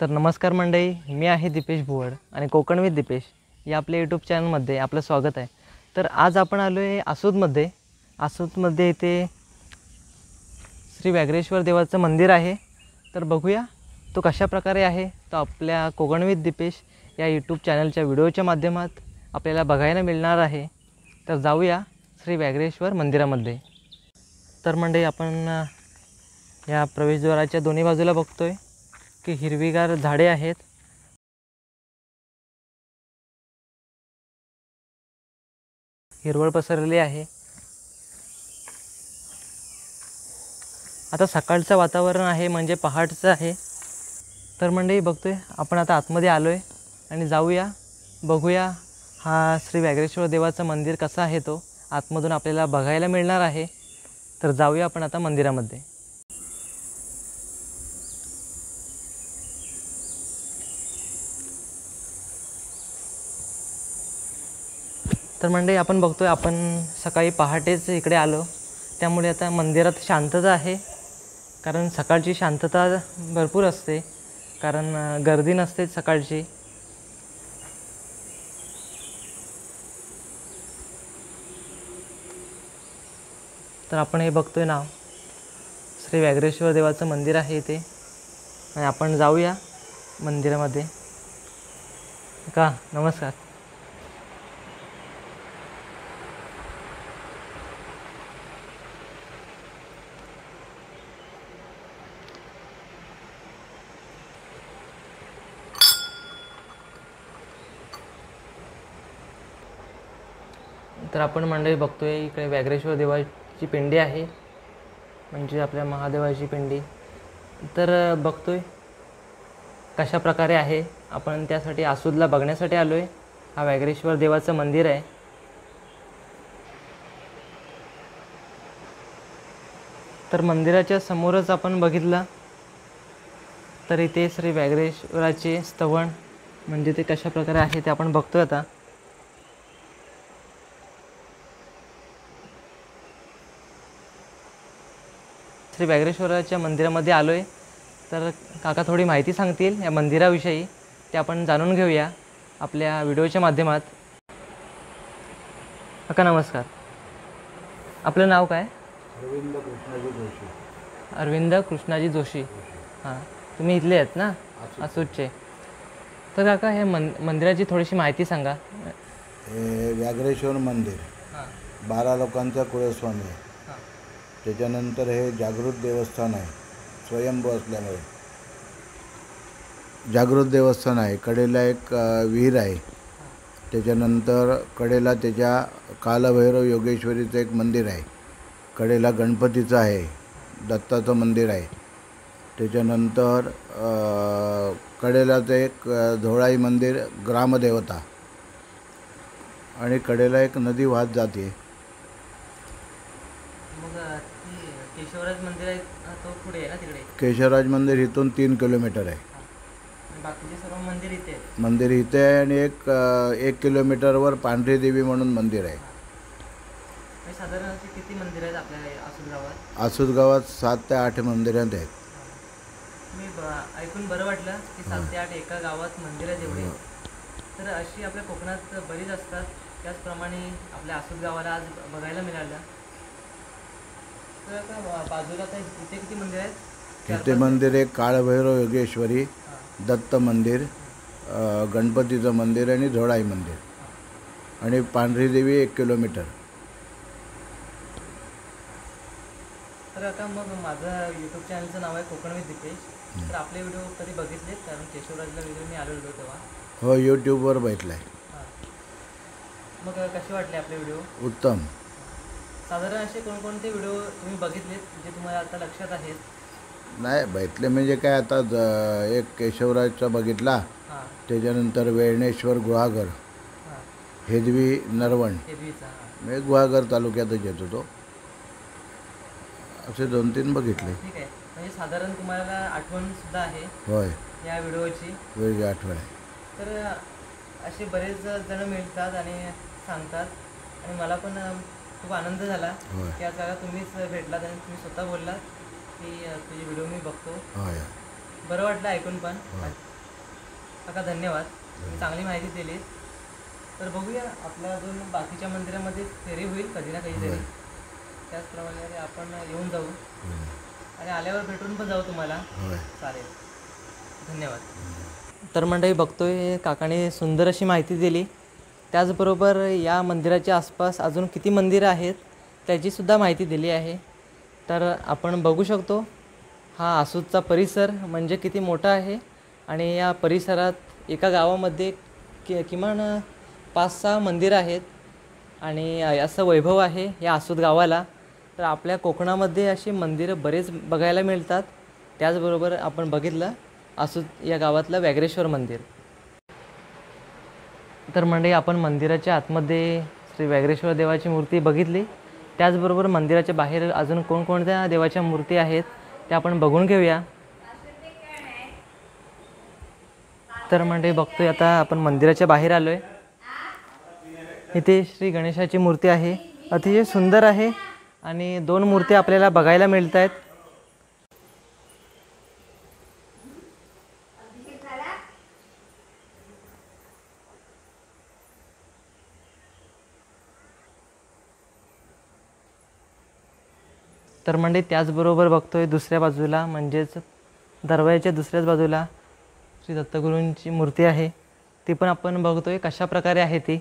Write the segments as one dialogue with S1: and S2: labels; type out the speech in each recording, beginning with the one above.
S1: तर नमस्कार मंडळी, मी आहे दीपेश भुवड आणि कोकण विथ दीपेश या आपल्या यूट्यूब चॅनलमध्ये आपलं स्वागत आहे. तर आज आपण आलो आहे आसूदमध्ये इथे श्री व्याघ्रेश्वर देवाचं मंदिर आहे. तर बघूया तो कशा प्रकारे आहे, तो आपल्या कोकण विथ दीपेश या यूट्यूब चॅनलच्या व्हिडिओच्या माध्यमात आपल्याला बघायला मिळणार आहे. तर जाऊया श्री व्याघ्रेश्वर मंदिरामध्ये. तर मंडळी, आपण या प्रवेशद्वाराच्या दोन्ही बाजूला बघतोय की हिरवीगार झाडे आहेत. हिरवळ पसरलेली आहे. आता सकाळचं वातावरण आहे, म्हणजे पहाटचं आहे. तर मंडळी बघतोय आपण आता आतमध्ये आलो आहे आणि जाऊया बघूया हा श्री व्याघ्रेश्वर देवाचं मंदिर कसा आहे तो आतमधून आपल्याला बघायला मिळणार आहे. तर जाऊया आपण आता मंदिरामध्ये. तर मंडळी, आपण बघतोय आपण सकाळी पहाटेच इकडे आलो, त्यामुळे आता मंदिरात शांतता आहे. कारण सकाळची शांतता भरपूर असते, कारण गर्दी नसते सकाळची. तर आपण हे बघतोय ना, श्री व्याघ्रेश्वर देवाचं मंदिर आहे इथे आणि आपण जाऊया मंदिरामध्ये. का नमस्कार. तर आपण मंडळी बघतोय इकडे व्याघ्रेश्वर देवाची पिंडी आहे, म्हणजे आपल्या महादेवाची पिंडी. तर बघतोय कशा प्रकारे आहे. आपण त्यासाठी आसूदला बघण्यासाठी आलो आहे. हा व्याघ्रेश्वर देवाचं मंदिर आहे. तर मंदिराच्या समोरच आपण बघितलं तर इथे श्री व्याघ्रेश्वराचे स्तवन म्हणजे ते कशा प्रकारे आहे ते आपण बघतोय आता. श्री व्याघ्रेश्वराच्या मंदिरामध्ये आलो आहे. तर काका थोडी माहिती सांगतील या मंदिराविषयी, ते आपण जाणून घेऊया आपल्या व्हिडिओच्या माध्यमात. काका नमस्कार, आपलं नाव काय?
S2: अरविंद कृष्णाजी जोशी.
S1: अरविंद कृष्णाजी जोशी. हां, तुम्ही इथले आहेत ना, आसूदचे. तर काका हे मंदिराची थोडीशी माहिती सांगा.
S2: हे व्याघ्रेश्वर मंदिर 12 लोकांचा कुलस्वामी आहे. त्याच्यानंतर हे जागृत देवस्थान आहे, स्वयंभू असल्यामुळे जागृत देवस्थान आहे. कडेला एक विहीर आहे. त्याच्यानंतर कडेला त्याच्या कालभैरव योगेश्वरीचं एक मंदिर आहे. कडेला गणपतीचं आहे, दत्ताचं मंदिर आहे. त्याच्यानंतर कडेलाचं एक धोळाई मंदिर, ग्रामदेवता, आणि कडेला एक नदी वाहत जाते.
S1: मग केशवराज मंदिर आहे तो पुढे आहे ना तिकडे?
S2: केशवराज मंदिर इथून 3 किलोमीटर आहे.
S1: बाकीचे सर्व मंदिर इथे आहेत?
S2: मंदिर इथे आहे आणि एक किलोमीटरवर पांढरी देवी म्हणून मंदिर आहे.
S1: साधारण असे किती मंदिर आहेत आपल्या आसूद गावात?
S2: आसूद गावात 7 ते 8 मंदिरं आहेत.
S1: मी ऐकून बरं वाटलं की 7 ते 8 एका गावात मंदिर आहेत एवढे. तर अशी आपल्या कोकणात बरीच असतात, त्याचप्रमाणे आपल्या आसूद गावाला आज बघायला मिळालं. तर आता बाजूला काय इथे किती मंदिर आहेत?
S2: इथे मंदिर एक काळभैरव योगेश्वरी, दत्त मंदिर, गणपतीचं मंदिर आणि धोळाई मंदिर, आणि पांढरी देवी 1 किलोमीटर.
S1: तर आता मग माझं यूट्यूब चॅनलचं नाव आहे कोकण विथ दीपेश. तर आपले व्हिडिओ कधी बघितलेत? कारण केशवराजला वगैरे मी आलेलो तेव्हा.
S2: हो, यूट्यूबवर बघितलं आहे.
S1: हां, मग कसे वाटले आपले व्हिडिओ?
S2: उत्तम.
S1: साधारण असे कोणकोणते व्हिडिओ तुम्ही बघितलेत जे तुम्हाला आता लक्षात आहेत?
S2: नाही बघितले म्हणजे काय, आता एक केशवराजचा बघितला.
S1: हां
S2: त्याच्यानंतर वेळणेश्वर गुहागर,
S1: हां,
S2: हेदवी नरवण,
S1: हेदवीचा. हां,
S2: मी गुहागर तालुक्यातच येतो तो. असे 2-3 बघितले.
S1: ठीक आहे. म्हणजे साधारण तुम्हाला आठवणसुद्धा आहे
S2: होय,
S1: या व्हिडिओची?
S2: वेगळी आठवण आहे.
S1: तर असे बरेच जण मिळतात आणि सांगतात, आणि मला पण खूप आनंद झाला
S2: होय.
S1: की आज तुम्हीच भेटलात आणि तुम्ही स्वतः बोललात की तुझे व्हिडिओ मी बघतो.
S2: होय.
S1: बरं वाटलं ऐकून पण. काका धन्यवाद, तुम्ही चांगली माहिती दिली. तर बघूया आपल्या अजून बाकीच्या मंदिरामध्ये फेरी होईल कधी ना कधीतरी.
S2: होय.
S1: त्याचप्रमाणे आपण येऊन जाऊ आणि आल्यावर भेटून पण जाऊ तुम्हाला.
S2: होय.
S1: चालेल, धन्यवाद. तर मंडळी बघतोय काकाने सुंदर अशी माहिती दिली. त्याचबरोबर या मंदिराच्या आसपास अजून किती मंदिरं आहेत त्याचीसुद्धा माहिती दिली आहे. तर आपण बघू शकतो हा आसूतचा परिसर म्हणजे किती मोठा आहे आणि या परिसरात एका गावामध्ये किमान 5-6 मंदिरं आहेत आणि असं वैभव आहे या आसूत गावाला. तर आपल्या कोकणामध्ये अशी मंदिरं बरेच बघायला मिळतात. त्याचबरोबर आपण बघितलं आसूत या गावातलं व्याघ्रेश्वर मंदिर. तर मंडळी आपण मंदिराच्या आतमध्ये श्री व्याघ्रेश्वर देवाची मूर्ती बघितली. त्याचबरोबर मंदिराच्या बाहेर अजून कोणकोणत्या देवाच्या मूर्ती आहेत त्या आपण बघून घेऊया. तर मंडळी बघतोय आता आपण मंदिराच्या बाहेर आलो आहे. इथे श्री गणेशाची मूर्ती आहे, अतिशय सुंदर आहे आणि 2 मूर्ती आपल्याला बघायला मिळत आहेत. तर म्हणजे त्याचबरोबर बघतोय दुसऱ्या बाजूला म्हणजेच दरवाजाच्या दुसऱ्याच बाजूला श्री दत्तगुरूंची मूर्ती आहे. ती पण आपण बघतोय कशा प्रकारे आहे ती.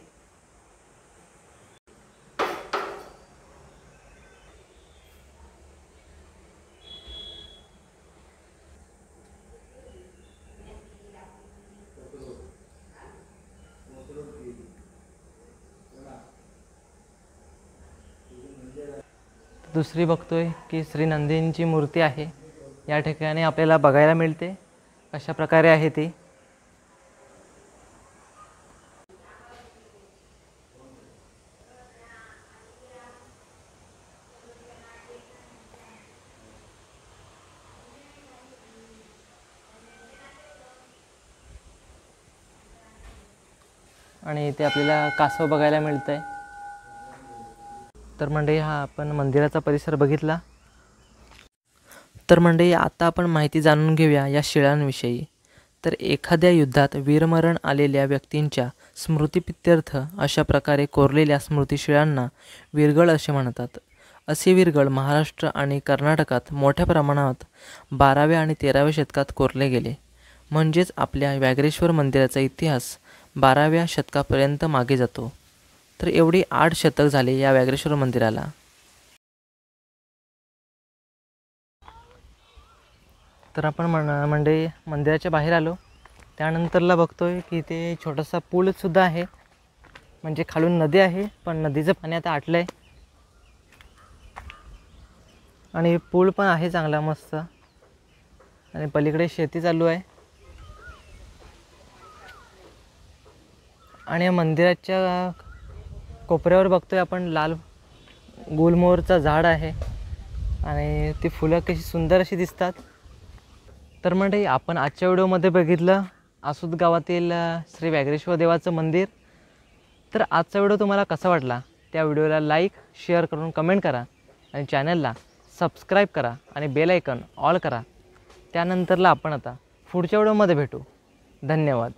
S1: दुसरी बघतोय की श्री नंदींची मूर्ती आहे. या ठिकाणी आपल्याला बघायला मिळते कशा प्रकारे आहे ती. आणि इथे आपल्याला कासव बघायला मिळतं आहे. तर मंडळी हा आपण मंदिराचा परिसर बघितला. तर मंडळी आता आपण माहिती जाणून घेऊया या शिळांविषयी. तर एखाद्या युद्धात वीरमरण आलेल्या व्यक्तींच्या स्मृतिप्रित्यर्थ अशा प्रकारे कोरलेल्या स्मृतिशिळांना वीरगळ असे म्हणतात. असे वीरगळ महाराष्ट्र आणि कर्नाटकात मोठ्या प्रमाणात 12व्या आणि 13व्या शतकात कोरले गेले. म्हणजेच आपल्या व्याघ्रेश्वर मंदिराचा इतिहास 12व्या शतकापर्यंत मागे जातो. तर एवढी 8 शतक झाले या व्याघ्रेश्वर मंदिराला. तर आपण म्हणजे मंदिराच्या बाहेर आलो. त्यानंतरला बघतोय की इथे छोटासा पूलसुद्धा आहे. म्हणजे खालून नदी आहे पण नदीचं पाणी आता आटलं आहे आणि पूल पण आहे चांगला मस्त. आणि पलीकडे शेती चालू आहे. आणि या मंदिराच्या कोपऱ्यावर बघतोय आपण लाल गुलमोहरचं झाड आहे आणि ती फुलं कशी सुंदर अशी दिसतात. तर म्हणजे आपण आजच्या व्हिडिओमध्ये बघितलं आसूत गावातील श्री व्याघ्रेश्वर देवाचं मंदिर. तर आजचा व्हिडिओ तुम्हाला कसा वाटला त्या व्हिडिओला लाईक शेअर करून कमेंट करा आणि चॅनलला सबस्क्राईब करा आणि बेल आयकॉन ऑल करा. त्यानंतरला आपण आता पुढच्या व्हिडिओमध्ये भेटू. धन्यवाद.